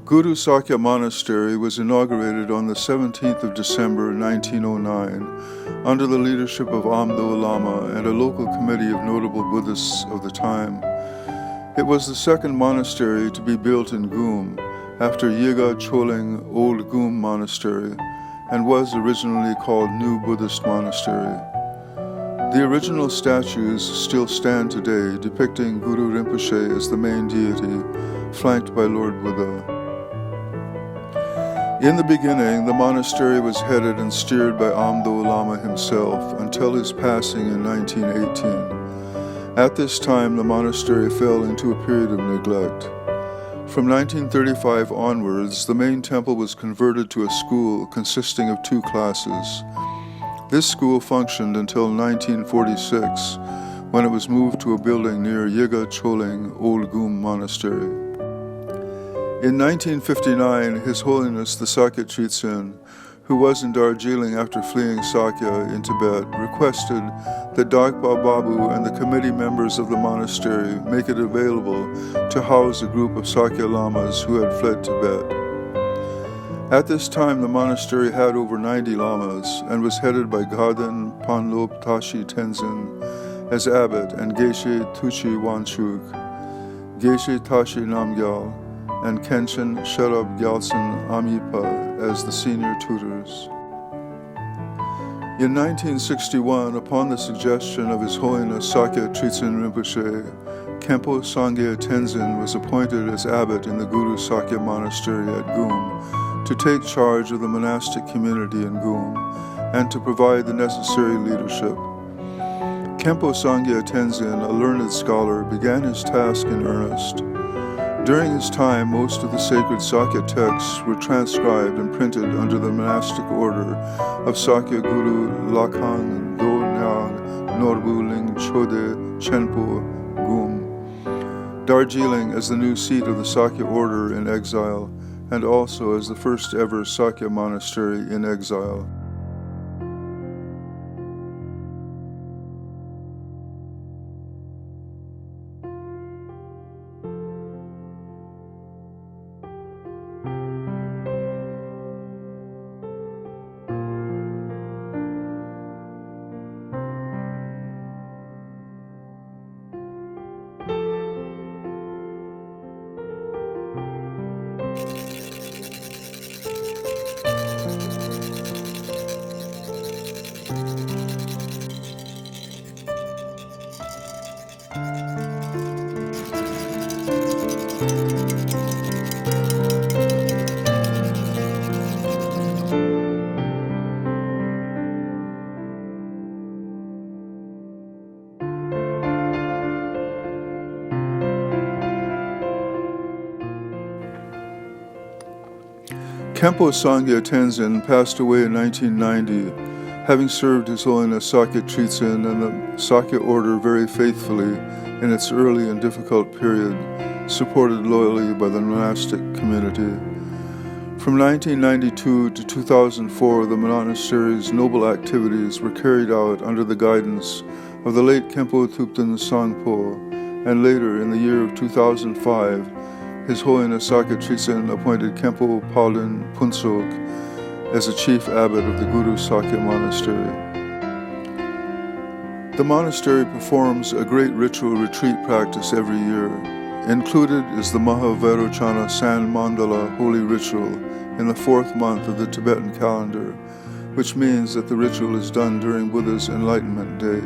Guru Sakya Monastery was inaugurated on the 17th of December 1909 under the leadership of Amdo Lama and a local committee of notable Buddhists of the time. It was the second monastery to be built in Gum after Yiga Choling Old Gum Monastery and was originally called New Buddhist Monastery. The original statues still stand today depicting Guru Rinpoche as the main deity, flanked by Lord Buddha. In the beginning, the monastery was headed and steered by Amdo Lama himself until his passing in 1918. At this time, the monastery fell into a period of neglect. From 1935 onwards, the main temple was converted to a school consisting of 2 classes. This school functioned until 1946, when it was moved to a building near Yiga Choling Old Gum Monastery. In 1959, His Holiness the Sakya Tritsen, who was in Darjeeling after fleeing Sakya in Tibet, requested that Dagpa Babu and the committee members of the monastery make it available to house a group of Sakya Lamas who had fled Tibet. At this time, the monastery had over 90 Lamas and was headed by Gaden Panlop Tashi Tenzin as abbot and Geshe Tuchi Wanchuk, Geshe Tashi Namgyal, and Kenshin Sherab Gyaltsen Amipa as the senior tutors. In 1961, upon the suggestion of His Holiness Sakya Tritsen Rinpoche, Khenpo Sangye Tenzin was appointed as abbot in the Guru Sakya Monastery at Gum to take charge of the monastic community in Gum and to provide the necessary leadership. Khenpo Sangye Tenzin, a learned scholar, began his task in earnest. During his time, most of the sacred Sakya texts were transcribed and printed under the monastic order of Sakya Guru Lakhang Do Nyang Norbu Ling Chode Chenpo Gum, Darjeeling as the new seat of the Sakya order in exile, and also as the first ever Sakya monastery in exile. Khenpo Sangye Tenzin passed away in 1990, having served His Holiness Sakya Tritsen and the Sakya order very faithfully in its early and difficult period, supported loyally by the monastic community. From 1992 to 2004, the monastery's noble activities were carried out under the guidance of the late Khenpo Thupten Sangpo, and later, in the year of 2005, His Holiness Sakya Tritsen appointed Khenpo Palden Punsok as the chief abbot of the Guru Sakya Monastery. The monastery performs a great ritual retreat practice every year. Included is the Mahavairocana Sand Mandala holy ritual in the 4th month of the Tibetan calendar, which means that the ritual is done during Buddha's Enlightenment Day.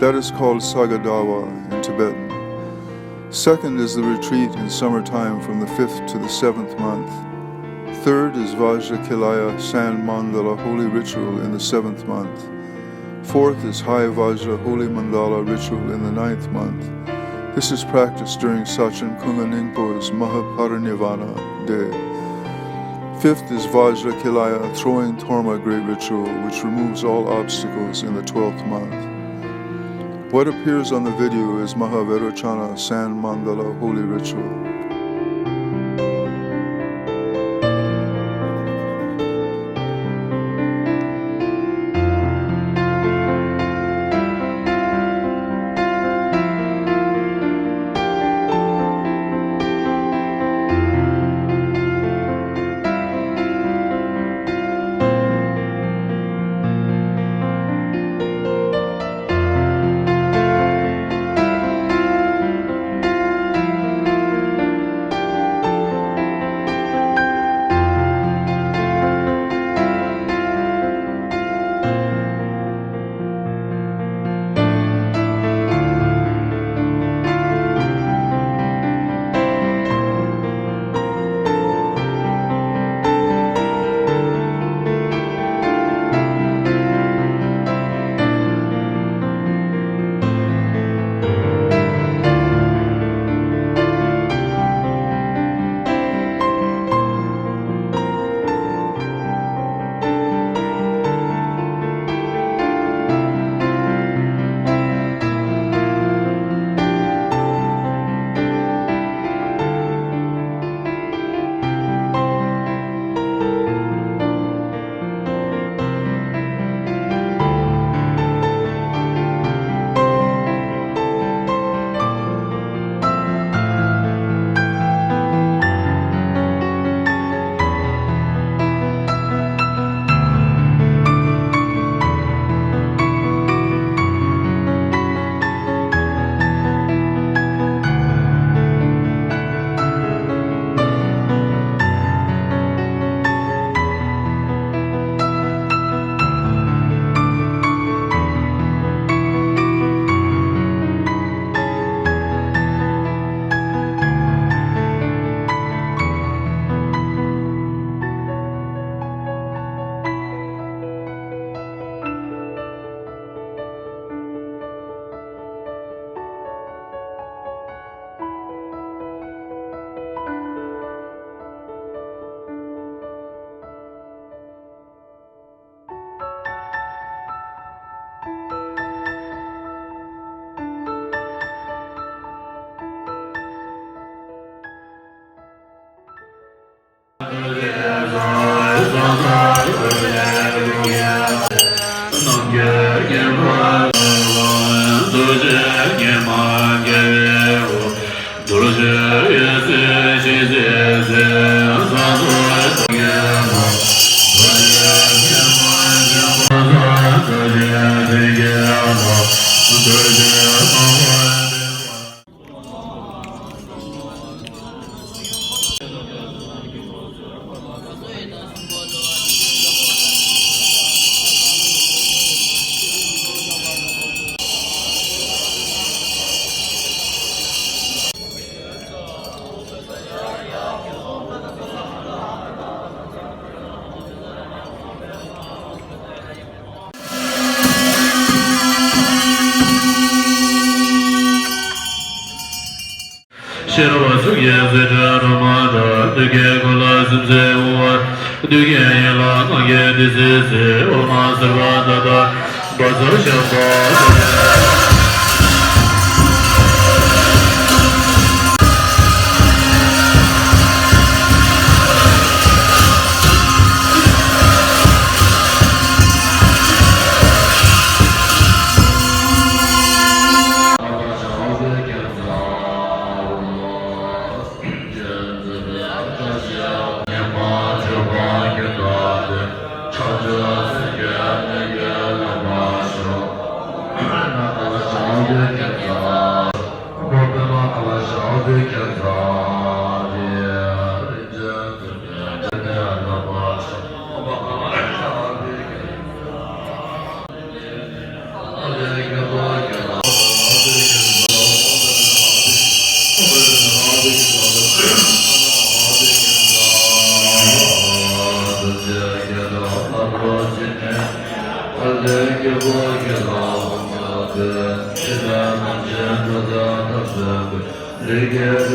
That is called Sagadawa in Tibetan. Second is the retreat in summertime from the 5th to the 7th month. Third is Vajra Kilaya Sand Mandala holy ritual in the 7th month. Fourth is High Vajra holy mandala ritual in the 9th month. This is practiced during Sachen Kunga Ningpo's Mahaparinirvana Day. Fifth is Vajra Kilaya throwing Torma great ritual, which removes all obstacles in the 12th month. What appears on the video is Mahavairocana Sand Mandala holy ritual. Şervası gezdiler Ramada, düge kulazım zevar, düge yalan gedisizi, olmaz zırvada da, bazı şafadı. Rege,